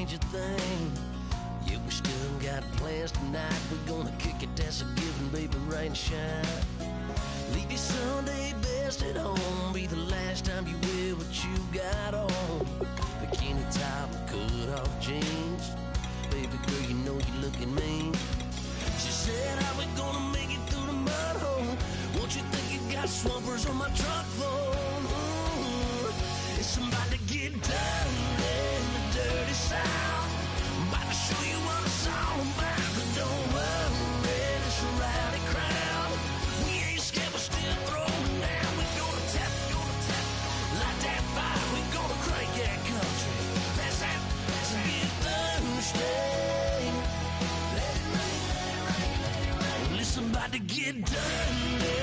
change a thing. Yeah, we still got plans tonight. We're gonna kick it, that's a given, baby, rain and shine. Leave your Sunday best at home. Be the last time you wear what you got on. Bikini top and cut off jeans. Baby girl, you know you're looking mean. She said, how we gonna make it through the mud hole? Won't you think you got swampers on my truck floor? It's about to get dirty in the dirty South. I'm about to show you what it's all about. But don't worry, it's a rowdy crowd. We ain't scared, we're still throwing down. We gonna tap, light that fire. We gonna crank that country. Pass that, get thirsty. Let it rain. Well, it's about to get dirty.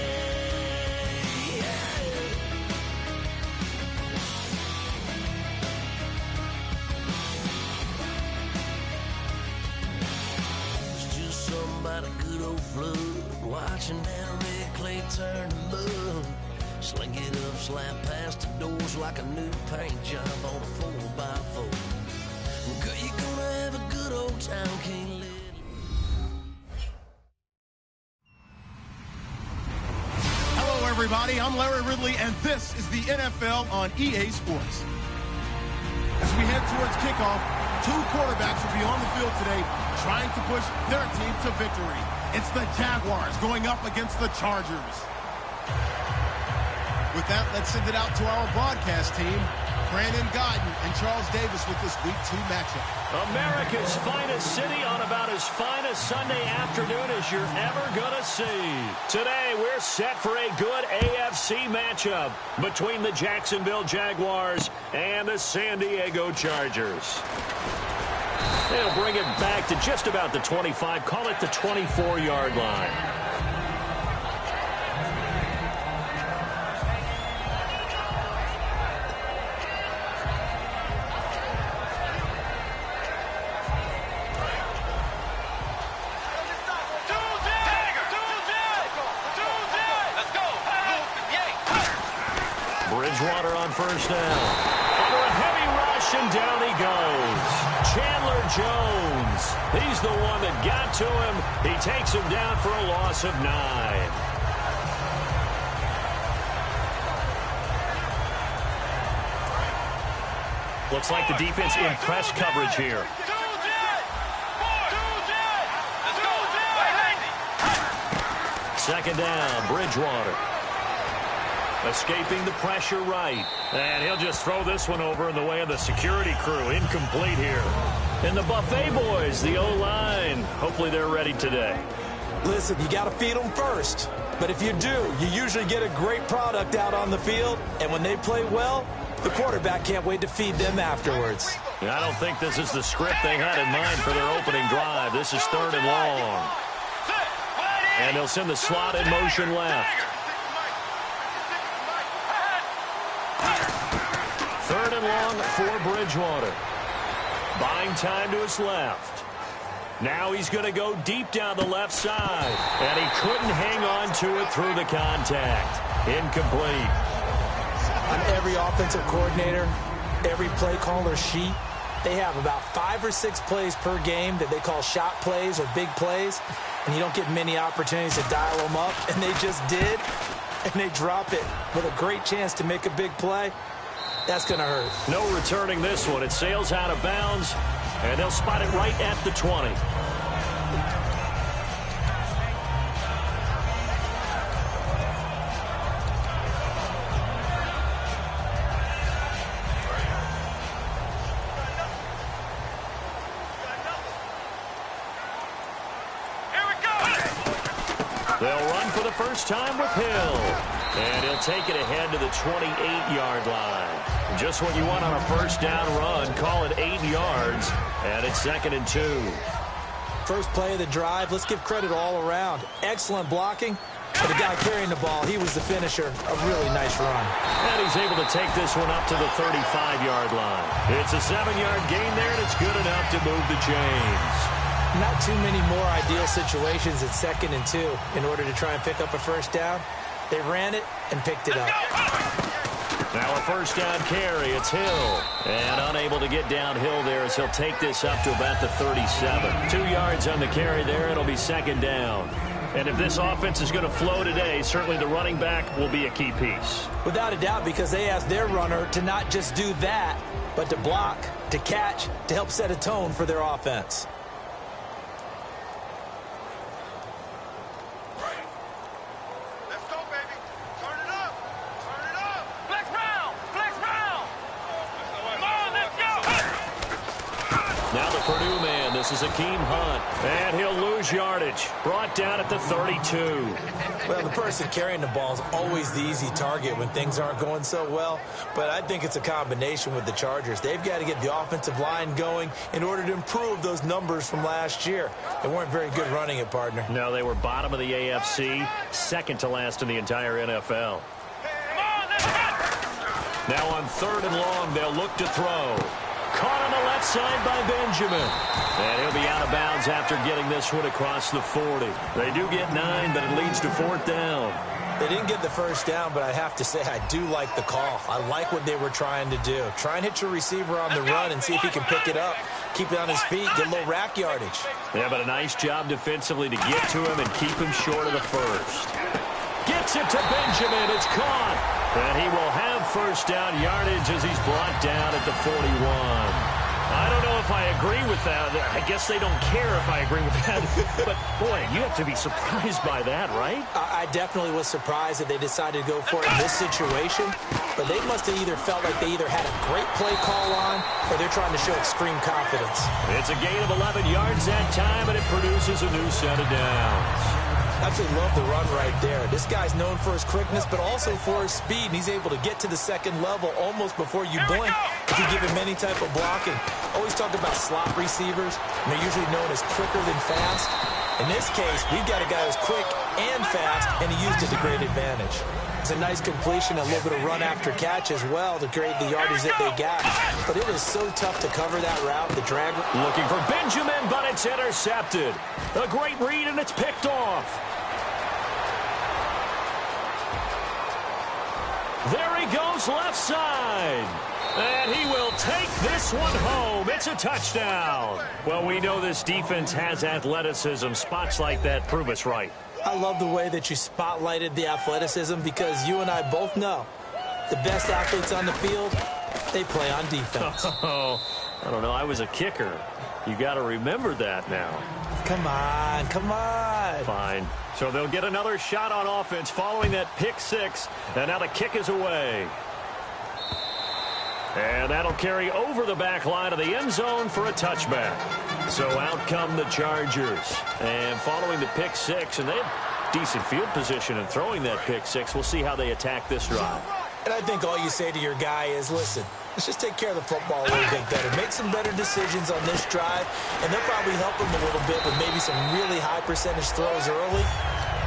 About a good old flood, watching that red clay turn to mud. Sling it up, slap past the doors like a new paint job on a 4x4. Girl, you're gonna have a good old time, can't let it. Hello, everybody. I'm Larry Ridley, and this is the NFL on EA Sports. As we head towards kickoff, two quarterbacks will be on the field today trying to push their team to victory. It's the Jaguars going up against the Chargers. With that, let's send it out to our broadcast team. Brandon Godden and Charles Davis with this Week 2 matchup. America's finest city on about as fine a Sunday afternoon as you're ever going to see. Today, we're set for a good AFC matchup between the Jacksonville Jaguars and the San Diego Chargers. They'll bring it back to just about the 25, call it the 24-yard line. Bridgewater on first down. Under a heavy rush, and down he goes. Chandler Jones. He's the one that got to him. He takes him down for a loss of 9. Looks like the defense in press coverage here. Second down, Bridgewater. Escaping the pressure right. And he'll just throw this one over in the way of the security crew. Incomplete here. And the Buffet boys, the O-line. Hopefully they're ready today. Listen, you got to feed them first. But if you do, you usually get a great product out on the field. And when they play well, the quarterback can't wait to feed them afterwards. I don't think this is the script they had in mind for their opening drive. This is 3rd and long. And they'll send the slot in motion left. 3rd and long for Bridgewater. Buying time to his left. Now he's going to go deep down the left side. And he couldn't hang on to it through the contact. Incomplete. On every offensive coordinator, every play caller sheet, they have about 5 or 6 plays per game that they call shot plays or big plays. And you don't get many opportunities to dial them up. And they just did. And they drop it with a great chance to make a big play. That's going to hurt. No returning this one. It sails out of bounds, and they'll spot it right at the 20. They'll run for the first time with Hill. And he'll take it ahead to the 28-yard line. Just what you want on a first down run. Call it 8 yards. And it's 2nd and 2. First play of the drive. Let's give credit all around. Excellent blocking. But the guy carrying the ball, he was the finisher. A really nice run. And he's able to take this one up to the 35-yard line. It's a 7-yard gain there, and it's good enough to move the chains. Not too many more ideal situations at 2nd and 2 in order to try and pick up a first down. They ran it and picked it up. Now a first down carry. It's Hill. And unable to get downhill there as he'll take this up to about the 37. 2 yards on the carry there. It'll be second down. And if this offense is going to flow today, certainly the running back will be a key piece. Without a doubt, because they asked their runner to not just do that, but to block, to catch, to help set a tone for their offense. Let's go, baby. Turn it up. Turn it up. Flex round. Flex round. Come on, let's go. Now the Purdue man. This is Akeem Hunt. And he'll lose yardage. Brought down at the 32. Well, the person carrying the ball is always the easy target when things aren't going so well. But I think it's a combination with the Chargers. They've got to get the offensive line going in order to improve those numbers from last year. They weren't very good running it, partner. No, they were bottom of the AFC, second to last in the entire NFL. Come on, let's go. Now on 3rd and long, they'll look to throw. Caught on the left side by Benjamin. And he'll be out of bounds after getting this one across the 40. They do get 9, but it leads to 4th down. They didn't get the first down, but I have to say I do like the call. I like what they were trying to do. Try and hit your receiver on the run and see if he can pick it up, keep it on his feet, get a little rack yardage. Yeah, but a nice job defensively to get to him and keep him short of the first. Gets it to Benjamin. It's caught. And he will have first down yardage as he's brought down at the 41. I don't know if I agree with that. I guess they don't care if I agree with that. But, boy, you have to be surprised by that, right? I definitely was surprised that they decided to go for it in this situation. But they must have either felt like they either had a great play call on or they're trying to show extreme confidence. It's a gain of 11 yards that time, and it produces a new set of downs. Absolutely love the run right there. This guy's known for his quickness, but also for his speed, and he's able to get to the second level almost before you blink if you give him any type of blocking. Always talk about slot receivers, and they're usually known as quicker than fast. In this case, we've got a guy who's quick and fast, and he used it to great advantage. It's a nice completion, a little bit of run after catch as well to create the yardage that they got. But it is so tough to cover that route, the drag. Looking for Benjamin, but it's intercepted. A great read, and it's picked off. There he goes left side. And he will take this one home. It's a touchdown. Well, we know this defense has athleticism. Spots like that prove us right. I love the way that you spotlighted the athleticism because you and I both know the best athletes on the field, they play on defense. Oh, I don't know. I was a kicker. You got to remember that now. Come on, come on. Fine. So they'll get another shot on offense following that pick six. And now the kick is away. And that'll carry over the back line of the end zone for a touchback. So out come the Chargers. And following the pick six, and they have decent field position in throwing that pick six. We'll see how they attack this drive. And I think all you say to your guy is, listen, let's just take care of the football a little bit better. Make some better decisions on this drive, and they'll probably help him a little bit with maybe some really high percentage throws early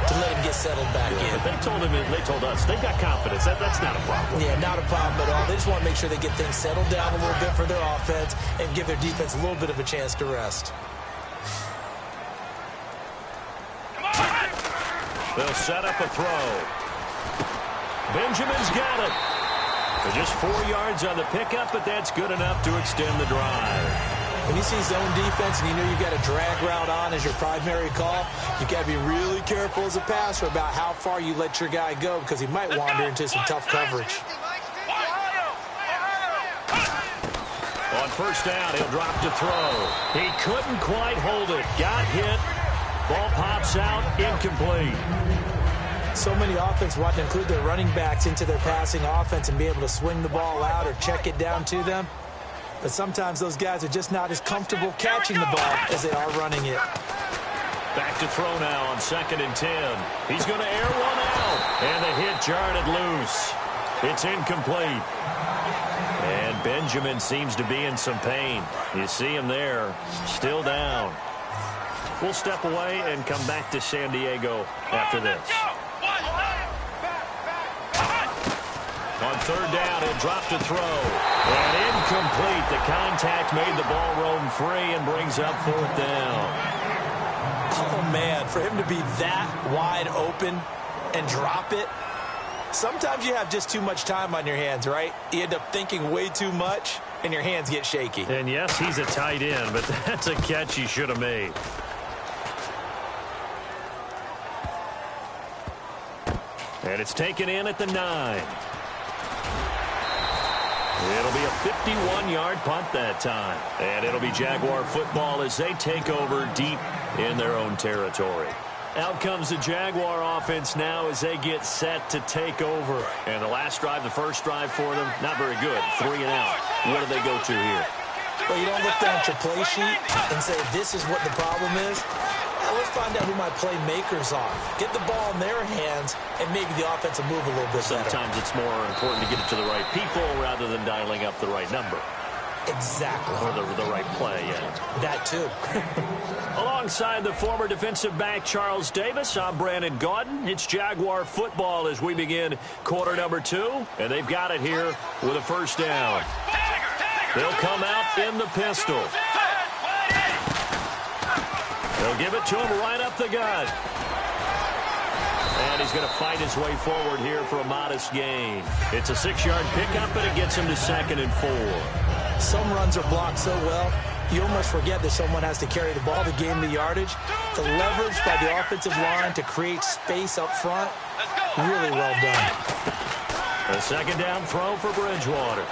to let him get settled back in. They told us they've got confidence. That's not a problem. Yeah, not a problem at all. They just want to make sure they get things settled down a little bit for their offense and give their defense a little bit of a chance to rest. They'll set up a throw. Benjamin's got it. Just 4 yards on the pickup, but that's good enough to extend the drive. When you see zone defense and you know you've got a drag route on as your primary call, you've got to be really careful as a passer about how far you let your guy go because he might wander into some tough coverage. On first down, he'll drop to throw. He couldn't quite hold it. Got hit. Ball pops out, incomplete. So many offense want to include their running backs into their passing offense and be able to swing the ball out or check it down to them. But sometimes those guys are just not as comfortable catching the ball as they are running it. Back to throw now on 2nd and 10. He's going to air one out. And the hit jarred it loose. It's incomplete. And Benjamin seems to be in some pain. You see him there, still down. We'll step away and come back to San Diego after this. On 3rd down, he'll drop to throw. And incomplete. The contact made the ball roam free and brings up 4th down. Oh, man, for him to be that wide open and drop it, Sometimes you have just too much time on your hands, right? You end up thinking way too much, and your hands get shaky. And yes, he's a tight end, but that's a catch he should have made. And it's taken in at the 9. It'll be a 51-yard punt that time. And it'll be Jaguar football as they take over deep in their own territory. Out comes the Jaguar offense now as they get set to take over. And the last drive, the first drive for them, not very good. 3 and out. What do they go to here? Well, you don't look down at your play sheet and say, this is what the problem is. Now let's find out who my playmakers are. Get the ball in their hands, and maybe the offense will move a little bit better. Sometimes it's more important to get it to the right people rather than dialing up the right number. Exactly. Or the right play, yeah. That too. Alongside the former defensive back Charles Davis, I'm Brandon Gaudin. It's Jaguar football as we begin quarter number 2. And they've got it here with a first down. They'll come out in the pistol. They'll give it to him right up the gut. And he's going to fight his way forward here for a modest gain. It's a 6-yard pickup, and it gets him to 2nd and 4. Some runs are blocked so well, you almost forget that someone has to carry the ball to gain the yardage. The leverage by the offensive line to create space up front, really well done. A 2nd down throw for Bridgewater.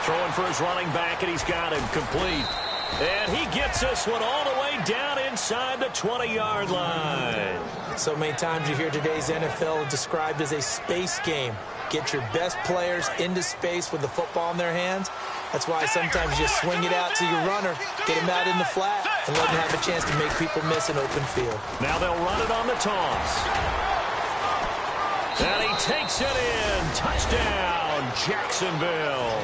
Throwing for his running back, and he's got him complete. And he gets this one all the way down inside the 20-yard line. So many times you hear today's NFL described as a space game. Get your best players into space with the football in their hands. That's why sometimes you just swing it out to your runner, get him out in the flat, and let him have a chance to make people miss an open field. Now they'll run it on the toss. And he takes it in. Touchdown, Jacksonville.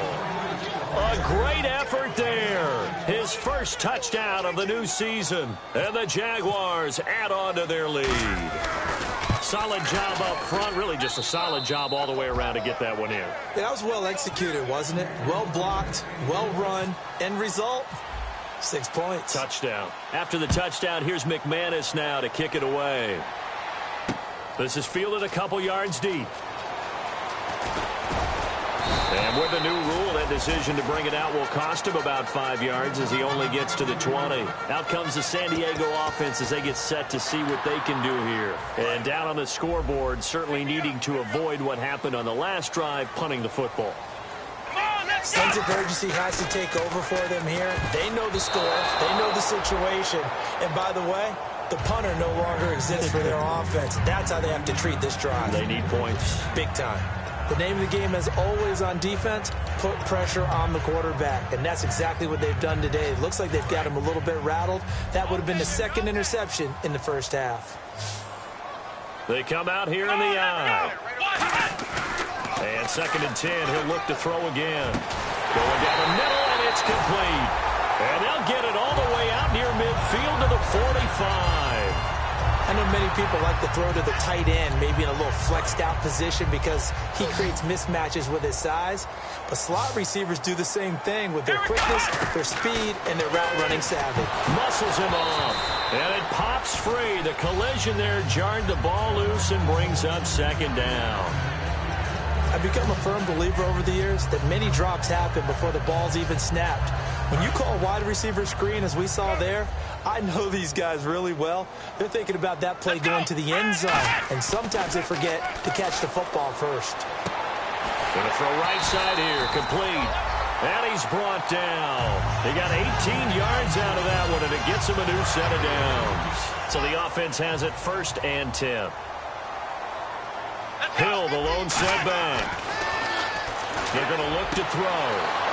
A great effort there. His first touchdown of the new season. And the Jaguars add on to their lead. Solid job up front. Really just a solid job all the way around to get that one in. That was well executed, wasn't it? Well blocked, well run. End result, 6 points. Touchdown. After the touchdown, here's McManus now to kick it away. This is fielded a couple yards deep. And with the new rule, that decision to bring it out will cost him about 5 yards as he only gets to the 20. Out comes the San Diego offense as they get set to see what they can do here. And down on the scoreboard, certainly needing to avoid what happened on the last drive, punting the football. Sense of urgency has to take over for them here. They know the score. They know the situation. And by the way, the punter no longer exists for their offense. That's how they have to treat this drive. They need points. Big time. The name of the game is always on defense, put pressure on the quarterback. And that's exactly what they've done today. It looks like they've got him a little bit rattled. That would have been the 2nd interception in the first half. They come out here in the eye. And 2nd and 10, he'll look to throw again. Going down the middle, and it's complete. And they'll get it all the way out near midfield to the 45. I know many people like to throw to the tight end, maybe in a little flexed out position because he creates mismatches with his size. But slot receivers do the same thing with their quickness, their speed, and their route running savvy. Muscles him off, and it pops free. The collision there jarred the ball loose and brings up 2nd down. I've become a firm believer over the years that many drops happen before the ball's even snapped. When you call a wide receiver screen, as we saw there, I know these guys really well. They're thinking about that play going to the end zone, and sometimes they forget to catch the football first. Gonna throw right side here, complete. And he's brought down. They got 18 yards out of that one, and it gets him a new set of downs. So the offense has it 1st and 10. Hill, the lone setback. They're going to look to throw.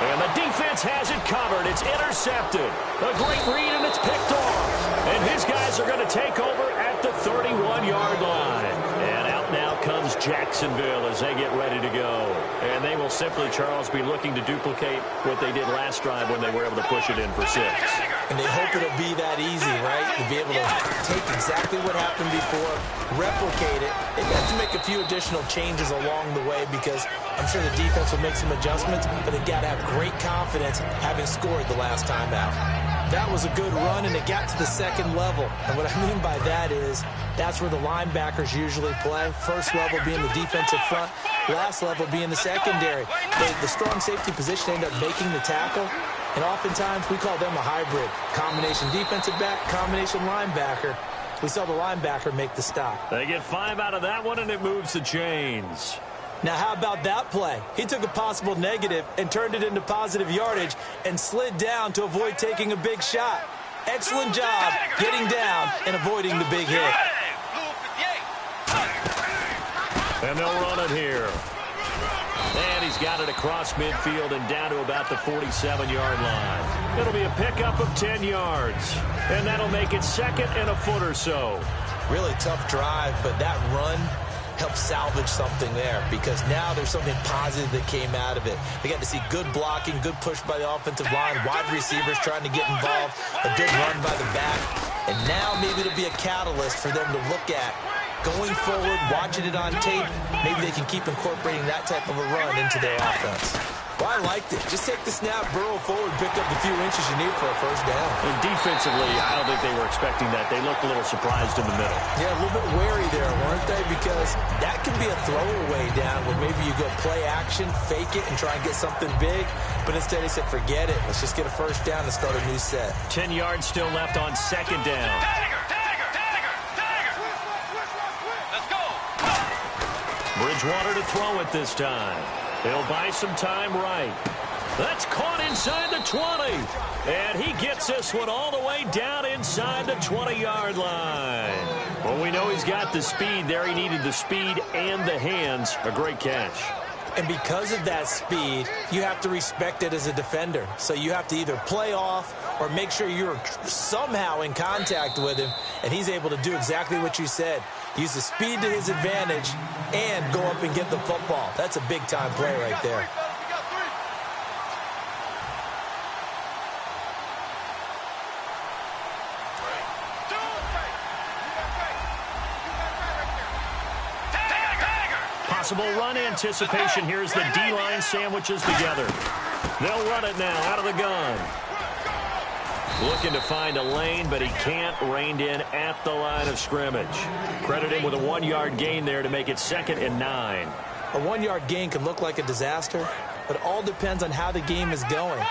And the defense has it covered. It's intercepted. A great read, and it's picked off. And his guys are going to take over at the 31-yard line. And out now comes Jacksonville as they get ready to go. And they will simply, Charles, be looking to duplicate what they did last drive when they were able to push it in for 6. And they hope it'll be that easy, right? To be able to take exactly what happened before, replicate it. They've got to make a few additional changes along the way because I'm sure the defense will make some adjustments, but they've got to have great confidence having scored the last time out. That was a good run, and it got to the second level. And what I mean by that is that's where the linebackers usually play. First level being the defensive front, last level being the secondary. The strong safety position ended up making the tackle, and oftentimes we call them a hybrid. Combination defensive back, combination linebacker. We saw the linebacker make the stop. They get 5 out of that one, and it moves the chains. Now, how about that play? He took a possible negative and turned it into positive yardage and slid down to avoid taking a big shot. Excellent job getting down and avoiding the big hit. And they'll run it here. And he's got it across midfield and down to about the 47-yard line. It'll be a pickup of 10 yards. And that'll make it second and a foot or so. Really tough drive, but that run help salvage something there, because now there's something positive that came out of it. They got to see good blocking, good push by the offensive line, wide receivers trying to get involved, a good run by the back, and now maybe it'll be a catalyst for them to look at going forward, watching it on tape. Maybe they can keep incorporating that type of a run into their offense. Well, I liked it. Just take the snap, burrow forward, pick up the few inches you need for a first down. And defensively, I don't think they were expecting that. They looked a little surprised in the middle. Yeah, a little bit wary there, weren't they? Because that can be a throwaway down where maybe you go play action, fake it, and try and get something big. But instead, he said, forget it. Let's just get a first down and start a new set. 10 yards still left on second down. Let's go. Bridgewater to throw it this time. He'll buy some time right. That's caught inside the 20. And he gets this one all the way down inside the 20-yard line. Well, we know he's got the speed there. He needed the speed and the hands. A great catch. And because of that speed, you have to respect it as a defender. So you have to either play off or make sure you're somehow in contact with him. And he's able to do exactly what you said. Use the speed to his advantage and go up and get the football. That's a big-time play right there. Possible run anticipation. Here's the D-line sandwiches together. They'll run it now out of the gun. Looking to find a lane, but he can't. Reined in at the line of scrimmage. Credit him with a 1-yard gain there to make it 2nd and 9. A 1-yard gain can look like a disaster, but it all depends on how the game is going.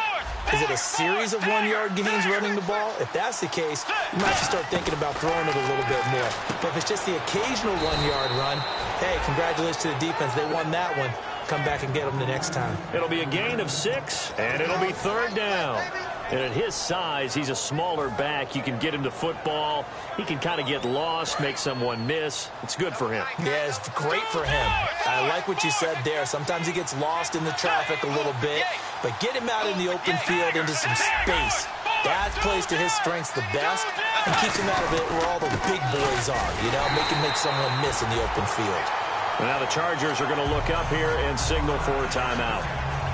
Is it a series of 1-yard gains running the ball? If that's the case, you might have to start thinking about throwing it a little bit more. But if it's just the occasional 1-yard run, hey, congratulations to the defense. They won that one. Come back and get them the next time. It'll be a gain of 6, and it'll be 3rd down. And at his size, he's a smaller back. You can get him to football. He can kind of get lost, make someone miss. It's good for him. Yeah, it's great for him. I like what you said there. Sometimes he gets lost in the traffic a little bit, but get him out in the open field into some space. That plays to his strengths the best and keeps him out of it where all the big boys are, you know, make someone miss in the open field. Now the Chargers are going to look up here and signal for a timeout.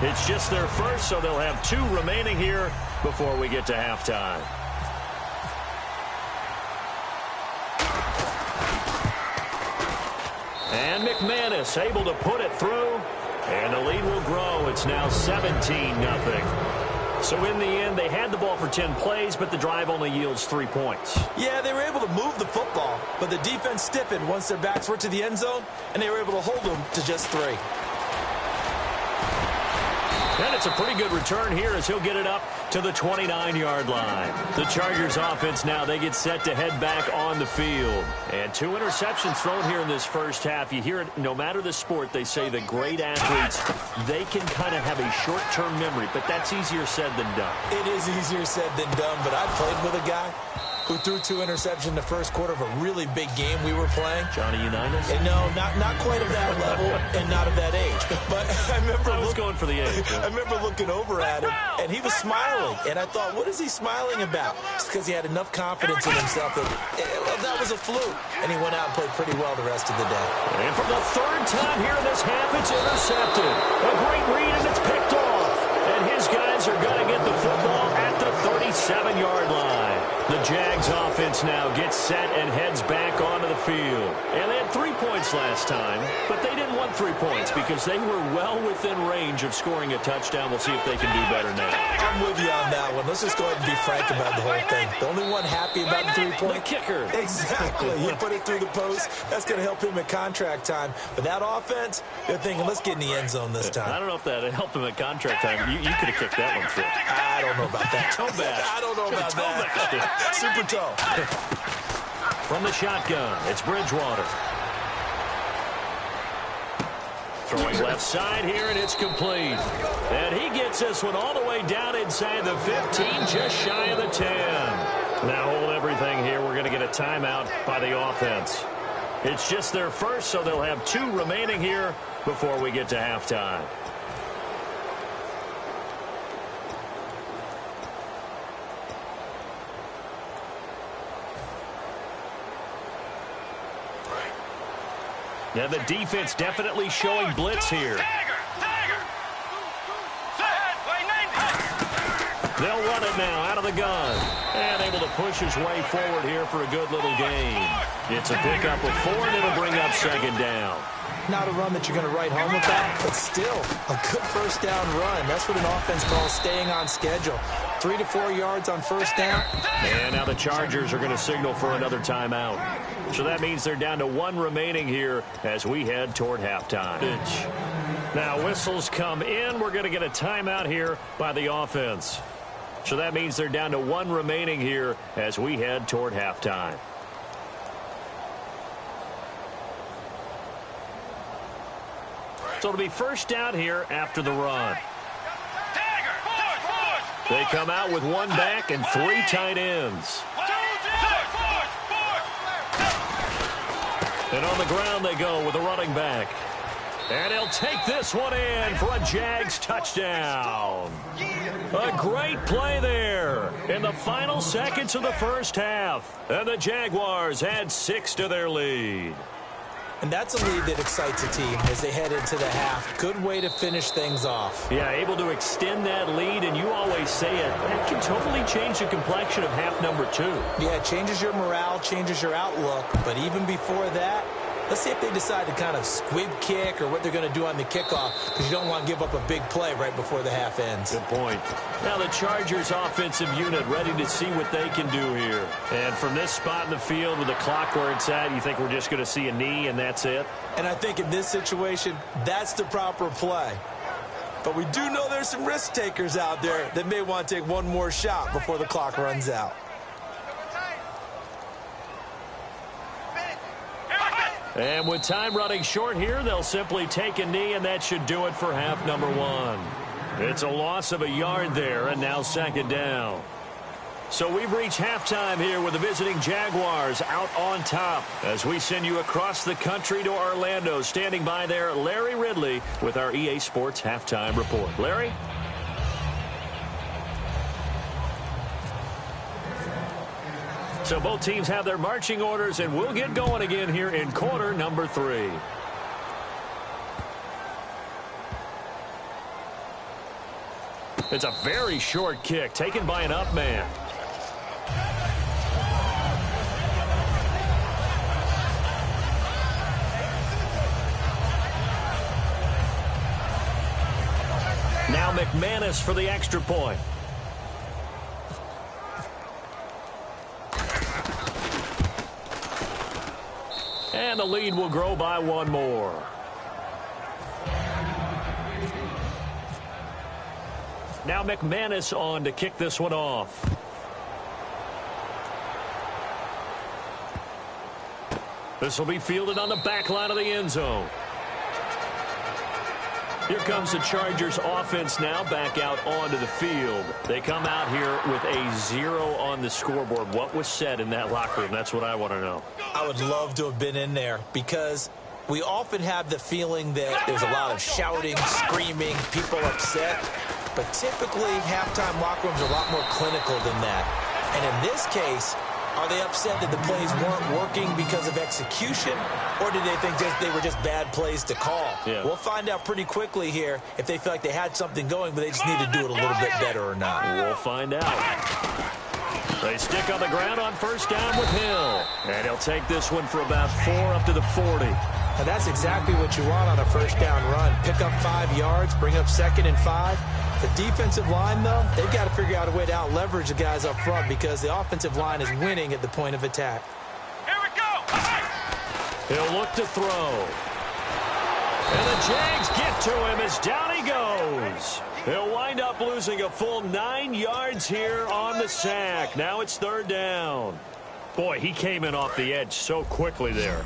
It's just their first, so they'll have 2 remaining here before we get to halftime. And McManus able to put it through, and the lead will grow. It's now 17-0. So in the end, they had the ball for 10 plays, but the drive only yields 3 points. Yeah, they were able to move the football, but the defense stiffened once their backs were to the end zone, and they were able to hold them to just 3. And it's a pretty good return here as he'll get it up to the 29-yard line. The Chargers offense now, they get set to head back on the field. And 2 interceptions thrown here in this first half. You hear it, no matter the sport, they say the great athletes, they can kind of have a short-term memory, but that's easier said than done. It is easier said than done, but I played with a guy who threw 2 interceptions in the first quarter of a really big game we were playing. Johnny Unitas? And no, not quite of that level and not of that age. But I remember I was going for the age. I remember looking over at him, and he was smiling. And I thought, what is he smiling about? It's because he had enough confidence in himself that was a fluke. And he went out and played pretty well the rest of the day. And for the 3rd time here in this half, it's intercepted. A great read, and it's picked off. And his guys are going to get the football at the 37-yard line. The Jags offense now gets set and heads back onto the field. And they had 3 points last time, but they didn't want 3 points because they were well within range of scoring a touchdown. We'll see if they can do better now. I'm with you on that one. one. Let's just go ahead and be frank about the whole thing. The only one happy about the three-point kicker. Exactly. He put it through the post. That's going to help him at contract time. But that offense, they're thinking, let's get in the end zone this time. I don't know if that helped him at contract time. You could have kicked that one through. I don't know about that. Toe bash. I don't know about that. Super toe. From the shotgun, it's Bridgewater. Throwing left side here, and it's complete. And he gets this one all the way down inside the 15, just shy of the 10. Now hold everything here. We're going to get a timeout by the offense. It's just their first, so they'll have 2 remaining here before we get to halftime. Yeah, the defense definitely showing blitz here. They'll run it now out of the gun. And able to push his way forward here for a good little gain. It's a pickup of 4, and it'll bring up second down. Not a run that you're going to write home about, but still a good first down run. That's what an offense calls staying on schedule. 3 to 4 yards on first down. And now the Chargers are going to signal for another timeout. So that means they're down to 1 remaining here as we head toward halftime. Now whistles come in. We're going to get a timeout here by the offense. So that means they're down to 1 remaining here as we head toward halftime. So it'll be first down here after the run. They come out with 1 back and 3 tight ends. And on the ground they go with a running back. And he'll take this one in for a Jags touchdown. A great play there in the final seconds of the first half. And the Jaguars add 6 to their lead. And that's a lead that excites a team as they head into the half. Good way to finish things off. Yeah, able to extend that lead, and you always say it. That can totally change the complexion of half number 2. Yeah, it changes your morale, changes your outlook. But even before that, let's see if they decide to kind of squib kick or what they're going to do on the kickoff, because you don't want to give up a big play right before the half ends. Good point. Now the Chargers offensive unit ready to see what they can do here. And from this spot in the field with the clock where it's at, you think we're just going to see a knee and that's it? And I think in this situation, that's the proper play. But we do know there's some risk takers out there that may want to take one more shot before the clock runs out. And with time running short here, they'll simply take a knee, and that should do it for half number 1. It's a loss of a yard there, and now second down. So we've reached halftime here with the visiting Jaguars out on top as we send you across the country to Orlando. Standing by there, Larry Ridley with our EA Sports Halftime Report. Larry? So both teams have their marching orders, and we'll get going again here in quarter number 3. It's a very short kick taken by an up man. Now McManus for the extra point. And the lead will grow by 1 more. Now McManus on to kick this one off. This will be fielded on the back line of the end zone. Here comes the Chargers offense now back out onto the field. They come out here with a 0 on the scoreboard. What was said in that locker room? That's what I want to know. I would love to have been in there because we often have the feeling that there's a lot of shouting, screaming, people upset. But typically, halftime locker rooms are a lot more clinical than that. And in this case, are they upset that the plays weren't working because of execution, or did they think they were just bad plays to call? Yeah. We'll find out pretty quickly here if they feel like they had something going, but they just need to do it a little bit better or not. We'll find out. They stick on the ground on first down with Hill. And he'll take this one for about 4 up to the 40. And that's exactly what you want on a first down run. Pick up 5 yards, bring up 2nd and 5. The defensive line, though, they've got to figure out a way to out-leverage the guys up front because the offensive line is winning at the point of attack. Here we go. He'll look to throw. And the Jags get to him as down he goes. He'll wind up losing a full 9 yards here on the sack. Now it's 3rd down. Boy, he came in off the edge so quickly there.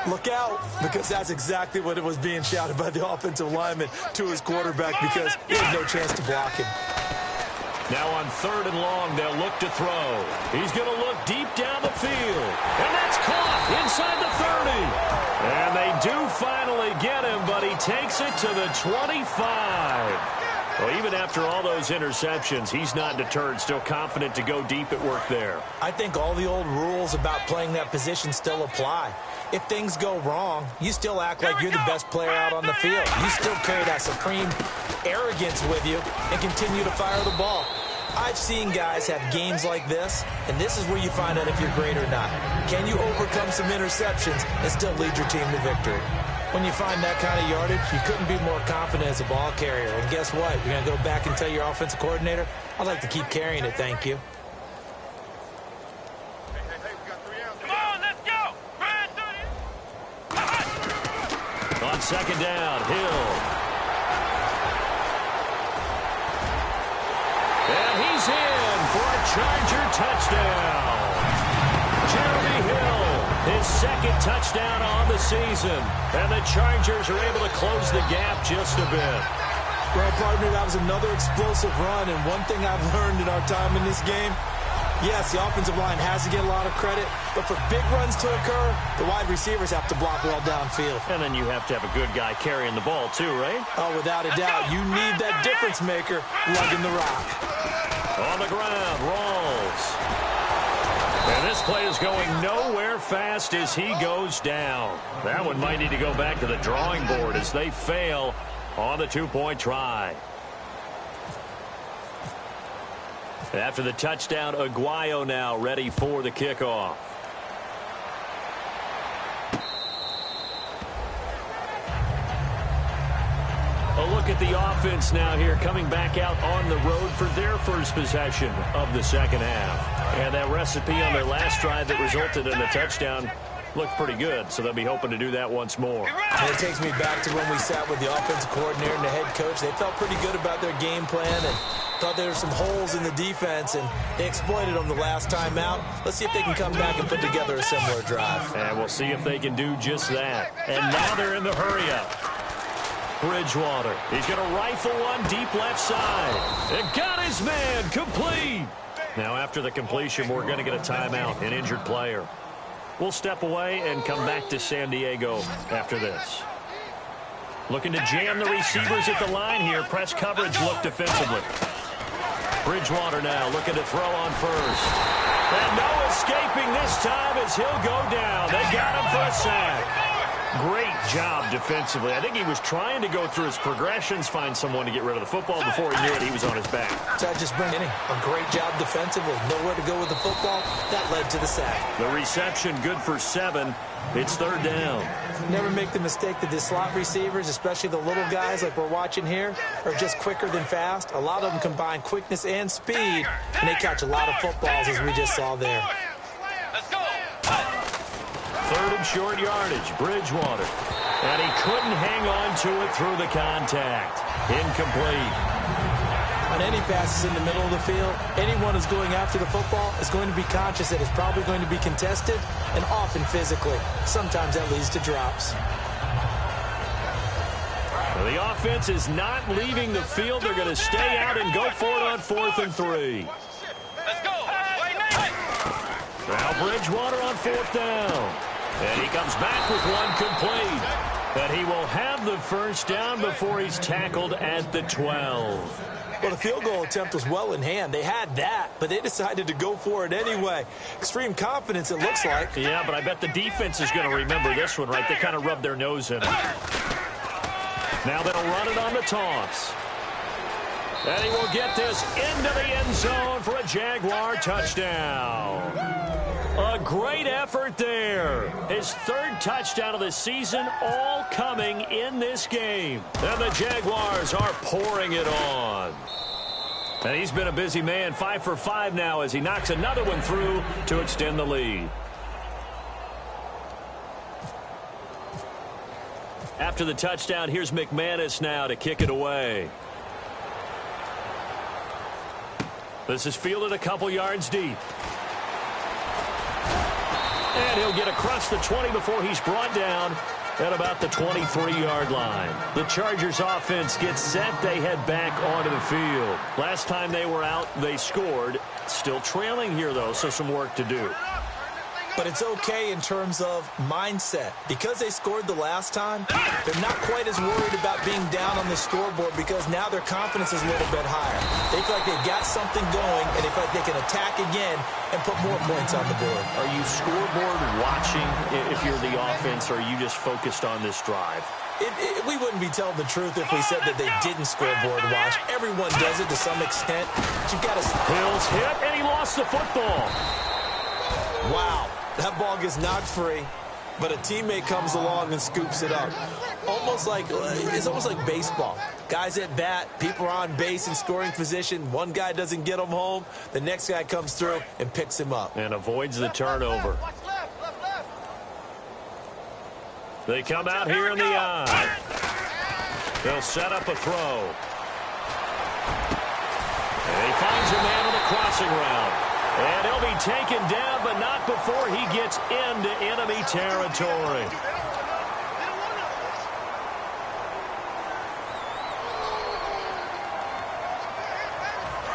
Look out, because that's exactly what it was being shouted by the offensive lineman to his quarterback because he had no chance to block him. Now on 3rd and long, they'll look to throw. He's going to look deep down the field. And that's caught inside the 30. And they do finally get him, but he takes it to the 25. Well, even after all those interceptions, he's not deterred, still confident to go deep at work there. I think all the old rules about playing that position still apply. If things go wrong, you still act like you're the best player out on the field. You still carry that supreme arrogance with you and continue to fire the ball. I've seen guys have games like this, and this is where you find out if you're great or not. Can you overcome some interceptions and still lead your team to victory? When you find that kind of yardage, you couldn't be more confident as a ball carrier. And guess what? You're going to go back and tell your offensive coordinator, I'd like to keep carrying it, thank you. Come on, let's go. On 2nd down, Hill. And he's in for a Charger touchdown. Jeremy Hill, his 2nd touchdown on the season. And the Chargers are able to close the gap just a bit. Well, partner, that was another explosive run. And one thing I've learned in our time in this game, yes, the offensive line has to get a lot of credit, but for big runs to occur, the wide receivers have to block well downfield. And then you have to have a good guy carrying the ball too, right? Oh, without a doubt. You need that difference maker lugging the rock. On the ground, Rawls. And this play is going nowhere fast as he goes down. That one might need to go back to the drawing board as they fail on the 2-point try. After the touchdown, Aguayo now ready for the kickoff. A look at the offense now here, coming back out on the road for their first possession of the 2nd half. And that recipe on their last drive that resulted in the touchdown looked pretty good, so they'll be hoping to do that once more. And it takes me back to when we sat with the offensive coordinator and the head coach. They felt pretty good about their game plan and thought there were some holes in the defense, and they exploited them the last time out. Let's see if they can come back and put together a similar drive. And we'll see if they can do just that. And now they're in the hurry-up. Bridgewater. He's going to rifle one deep left side. It got his man complete. Now after the completion, we're going to get a timeout, an injured player. We'll step away and come back to San Diego after this. Looking to jam the receivers at the line here. Press coverage look defensively. Bridgewater now looking to throw on first. And no escaping this time as he'll go down. They got him for a sack. Great job defensively. I think he was trying to go through his progressions, find someone to get rid of the football. Before he knew it, he was on his back. So I just bring in a great job defensively. Nowhere to go with the football. That led to the sack. The reception good for 7. It's 3rd down. Never make the mistake that the slot receivers, especially the little guys like we're watching here, are just quicker than fast. A lot of them combine quickness and speed, and they catch a lot of footballs as we just saw there. Let's go. 3rd and short yardage, Bridgewater. And he couldn't hang on to it through the contact. Incomplete. On any passes in the middle of the field, anyone who's going after the football is going to be conscious that it's probably going to be contested and often physically. Sometimes that leads to drops. Well, the offense is not leaving the field. They're going to stay out and go for it on 4th and 3. Let's go. Now Bridgewater on 4th down. And he comes back with one complete. But he will have the first down before he's tackled at the 12. Well, the field goal attempt was well in hand. They had that, but they decided to go for it anyway. Extreme confidence, it looks like. Yeah, but I bet the defense is going to remember this one, right? They kind of rubbed their nose in it. Now they'll run it on the toss. And he will get this into the end zone for a Jaguar touchdown. A great effort there. His third touchdown of the season, all coming in this game. And the Jaguars are pouring it on. And he's been a busy man, 5 for 5 now as he knocks another one through to extend the lead. After the touchdown, here's McManus now to kick it away. This is fielded a couple yards deep. And he'll get across the 20 before he's brought down at about the 23-yard line. The Chargers offense gets set. They head back onto the field. Last time they were out, they scored. Still trailing here, though, so some work to do. But it's okay in terms of mindset. Because they scored the last time, they're not quite as worried about being down on the scoreboard because now their confidence is a little bit higher. They feel like they've got something going, and they feel like they can attack again and put more points on the board. Are you scoreboard watching if you're the offense, or are you just focused on this drive? We wouldn't be telling the truth if we said that they didn't scoreboard watch. Everyone does it to some extent. But you've got to... Hill's hit, and he lost the football. Wow. That ball gets knocked free, but a teammate comes along and scoops it up. It's almost like baseball. Guys at bat, people are on base in scoring position. One guy doesn't get him home. The next guy comes through and picks him up. And avoids the turnover. They come out here in the eye. They'll set up a throw. And he finds a man on the crossing route. And he'll be taken down, but not before he gets into enemy territory.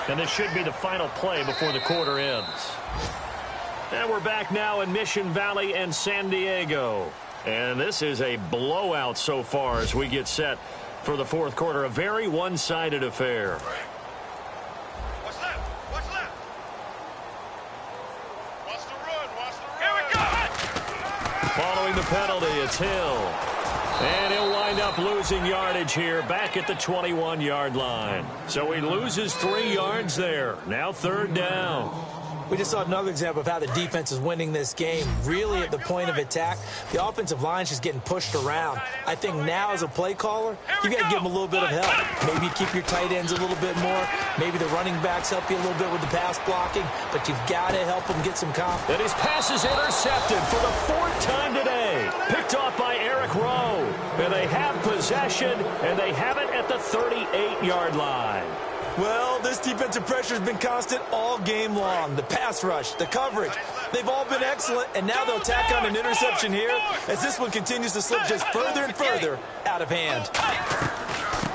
And this should be the final play before the quarter ends. And we're back now in Mission Valley and San Diego. And this is a blowout so far as we get set for the fourth quarter. A very one-sided affair. Following the penalty, it's Hill. And he'll wind up losing yardage here back at the 21-yard line. So he loses 3 yards there. Now third down. We just saw another example of how the defense is winning this game. Really at the point of attack, the offensive line's just getting pushed around. I think now as a play caller, you got to give them a little bit of help. Maybe keep your tight ends a little bit more. Maybe the running backs help you a little bit with the pass blocking. But you've got to help them get some confidence. And his pass is intercepted for the 4th time today. Picked off by Eric Rowe. And they have possession, and they have it at the 38-yard line. Well, this defensive pressure has been constant all game long. The pass rush, the coverage, they've all been excellent, and now they'll tack on an interception here as this one continues to slip just further and further out of hand.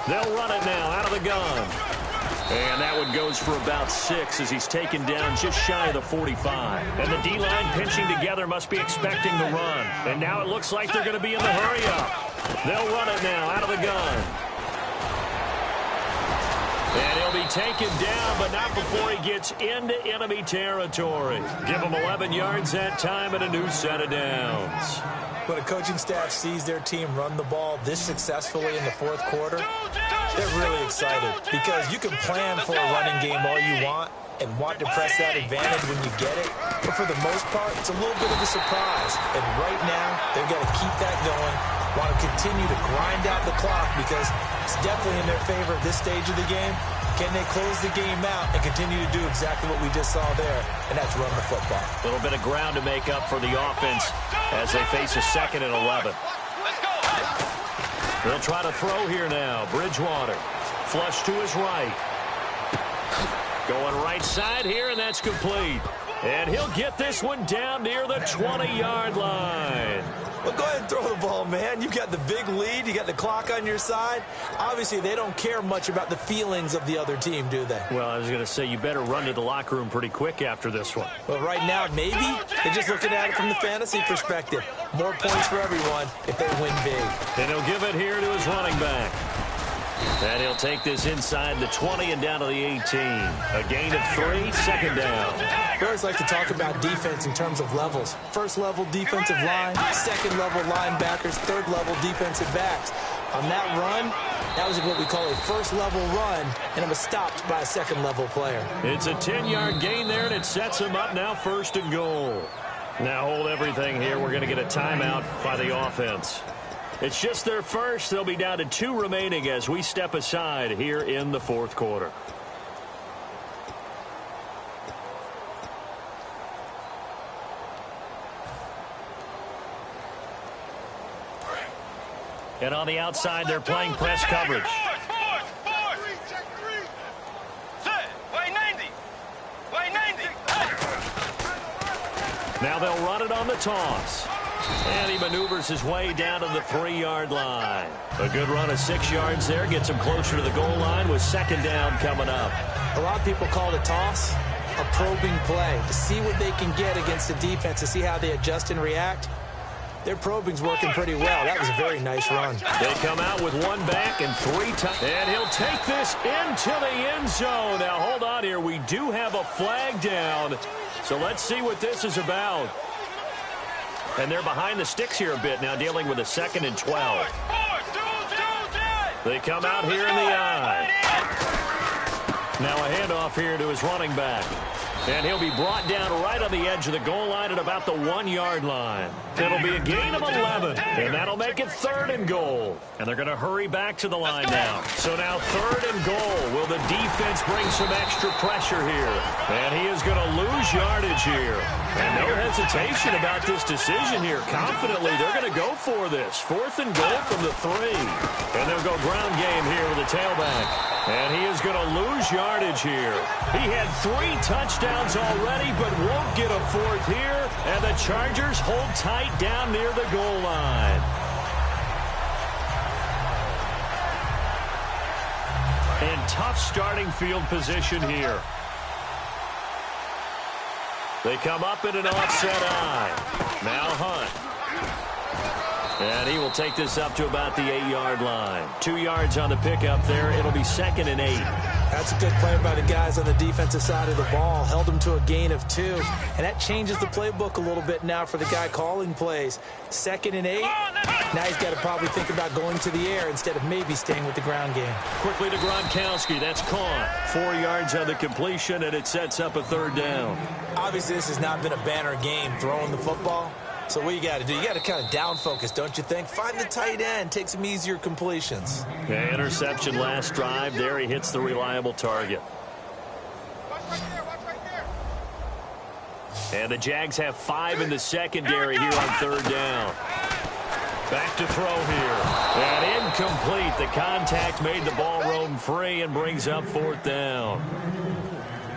They'll run it now out of the gun. And that one goes for about 6 as he's taken down just shy of the 45. And the D-line pinching together must be expecting the run. And now it looks like they're going to be in the hurry-up. They'll run it now out of the gun. And he'll be taken down, but not before he gets into enemy territory. Give him 11 yards that time and a new set of downs. When a coaching staff sees their team run the ball this successfully in the fourth quarter, they're really excited because you can plan for a running game all you want and want to press that advantage when you get it. But for the most part, it's a little bit of a surprise. And right now, they've got to keep that going, want to continue to grind out the clock because it's definitely in their favor at this stage of the game. Can they close the game out and continue to do exactly what we just saw there, and that's run the football. A little bit of ground to make up for the offense as they face a 2nd and 11. They'll try to throw here now. Bridgewater, flush to his right. Going right side here, and that's complete. And he'll get this one down near the 20-yard line. Well, go ahead and throw the ball, man. You've got the big lead. You got the clock on your side. Obviously, they don't care much about the feelings of the other team, do they? Well, I was going to say, you better run to the locker room pretty quick after this one. Well, right now, maybe. They're just looking at it from the fantasy perspective. More points for everyone if they win big. And he'll give it here to his running back. And he'll take this inside the 20 and down to the 18. A gain of 3, 2nd down. We always like to talk about defense in terms of levels. First level defensive line, second level linebackers, third level defensive backs. On that run, that was what we call a first-level run, and it was stopped by a second-level player. It's a 10-yard gain there, and it sets them up now 1st and goal. Now hold everything here. We're going to get a timeout by the offense. It's just their first. They'll be down to 2 remaining as we step aside here in the 4th quarter. And on the outside, they're playing press coverage. Now they'll run it on the toss. And he maneuvers his way down to the 3-yard line. A good run of 6 yards there. Gets him closer to the goal line with 2nd down coming up. A lot of people call the toss a probing play to see what they can get against the defense, to see how they adjust and react. Their probing's working pretty well. That was a very nice run. They come out with 1 back and 3 times. And he'll take this into the end zone. Now, hold on here. We do have a flag down. So let's see what this is about. And they're behind the sticks here a bit now, dealing with a 2nd and 12. They come out here in the I. Now a handoff here to his running back. And he'll be brought down right on the edge of the goal line at about the 1-yard line. It'll be a gain of 11, and that'll make it 3rd and goal. And they're going to hurry back to the line now. So now 3rd and goal. Will the defense bring some extra pressure here? And he is going to lose yardage here. And no hesitation about this decision here. Confidently, they're going to go for this. 4th and goal from the 3. And they'll go ground game here with the tailback. And he is going to lose yardage here. He had 3 touchdowns already, but won't get a 4th here. And the Chargers hold tight down near the goal line. And tough starting field position here. They come up in an offset I. Now Hunt. And he will take this up to about the 8-yard line. 2 yards on the pickup there. It'll be 2nd and 8. That's a good play by the guys on the defensive side of the ball. Held them to a gain of 2. And that changes the playbook a little bit now for the guy calling plays. 2nd and 8. Now he's got to probably think about going to the air instead of maybe staying with the ground game. Quickly to Gronkowski. That's caught. 4 yards on the completion, and it sets up a 3rd down. Obviously, this has not been a banner game throwing the football. So what you got to do, you got to kind of down focus, don't you think? Find the tight end, take some easier completions. Yeah, interception last drive. There he hits the reliable target. Watch right there. And the Jags have 5 in the secondary here on 3rd down. Back to throw here. And incomplete. The contact made the ball roam free and brings up 4th down.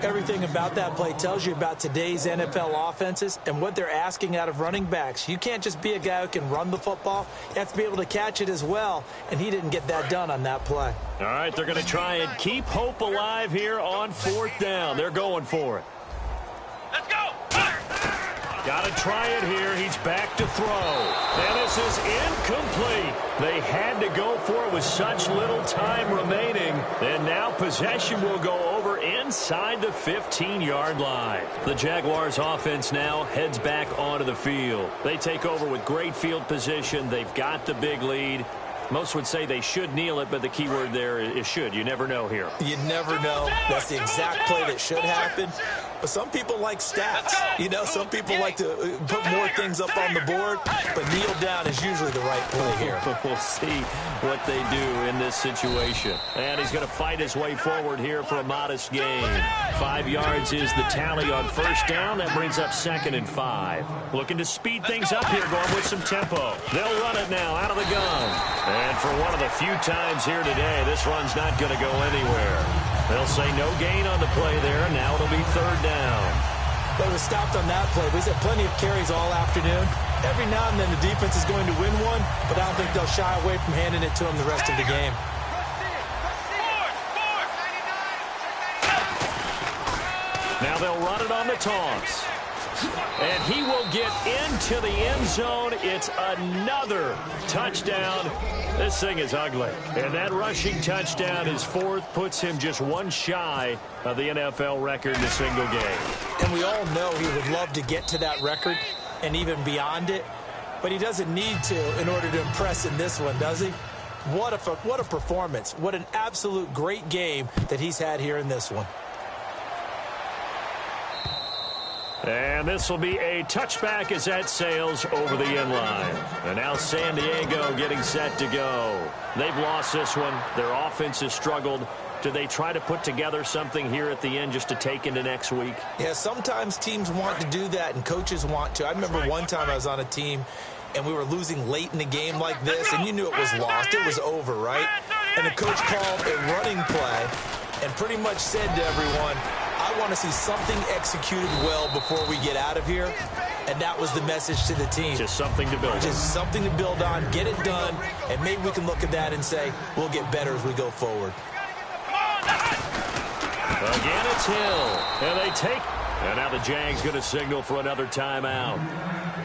Everything about that play tells you about today's NFL offenses and what they're asking out of running backs. You can't just be a guy who can run the football. You have to be able to catch it as well, and he didn't get that done on that play. All right, they're going to try and keep hope alive here on 4th down. They're going for it. Let's go. Got to try it here. He's back to throw. And this is incomplete. They had to go for it with such little time remaining. And now possession will go over inside the 15-yard line. The Jaguars offense now heads back onto the field. They take over with great field position. They've got the big lead. Most would say they should kneel it, but the key word there is should. You never know here. You never know. That's the exact play that should happen. But some people like stats. You know, some people like to put more things up on the board, but kneel down is usually the right play here. We'll see what they do in this situation. And he's going to fight his way forward here for a modest gain. 5 yards is the tally on 1st down. That brings up 2nd and 5. Looking to speed things up here, going with some tempo. They'll run it now out of the gun. And for one of the few times here today, this run's not going to go anywhere. They'll say no gain on the play there. Now it'll be 3rd down. But it was stopped on that play. We've had plenty of carries all afternoon. Every now and then the defense is going to win one, but I don't think they'll shy away from handing it to them the rest of the game. Now they'll run it on the toss. And he will get into the end zone. It's another touchdown. This thing is ugly. And that rushing touchdown is 4th, puts him just 1 shy of the NFL record in a single game. And we all know he would love to get to that record and even beyond it. But he doesn't need to in order to impress in this one, does he? What a performance. What an absolute great game that he's had here in this one. And this will be a touchback as that sails over the end line. And now San Diego getting set to go. They've lost this one. Their offense has struggled. Do they try to put together something here at the end just to take into next week? Yeah, sometimes teams want to do that and coaches want to. I remember one time I was on a team and we were losing late in the game like this, and you knew it was lost. It was over, right? And the coach called a running play and pretty much said to everyone, I want to see something executed well before we get out of here. And that was the message to the team. Just something to build on. Just something to build on, get it done, and maybe we can look at that and say, we'll get better as we go forward. Again, it's Hill. And they take. And now the Jags going to signal for another timeout.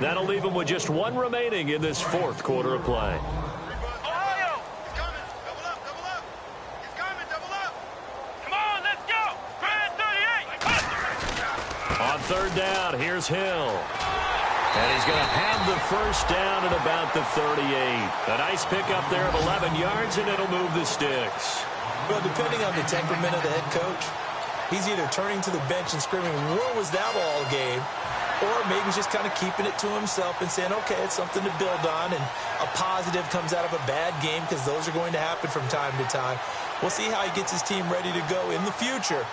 That'll leave them with just one remaining in this fourth quarter of play. Ohio! He's coming. Double up, double up. He's coming, double up. Come on, let's go. Grand 38. On third down, here's Hill. And he's going to have the first down at about the 38. A nice pickup there of 11 yards, and it'll move the sticks. Well, depending on the temperament of the head coach, he's either turning to the bench and screaming, where was that all game? Or maybe he's just kind of keeping it to himself and saying, okay, it's something to build on, and a positive comes out of a bad game because those are going to happen from time to time. We'll see how he gets his team ready to go in the future.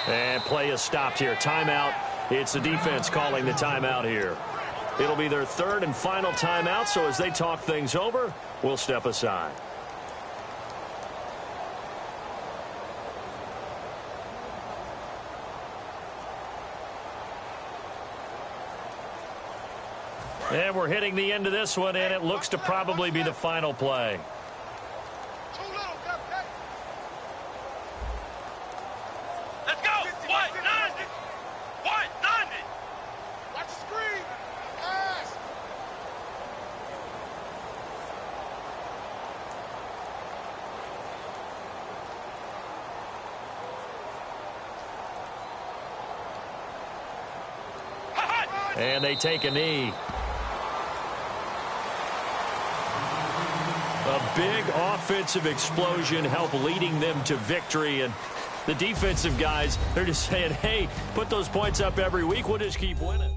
And play is stopped here. Timeout. It's the defense calling the timeout here. It'll be their third and final timeout, so as they talk things over, we'll step aside. And we're hitting the end of this one, and it looks to probably be the final play. Too little, cupcake. Let's go. White, 90. White, 90. Watch the screen. Pass. And they take a knee. A big offensive explosion helped leading them to victory. And the defensive guys, they're just saying, hey, put those points up every week. We'll just keep winning.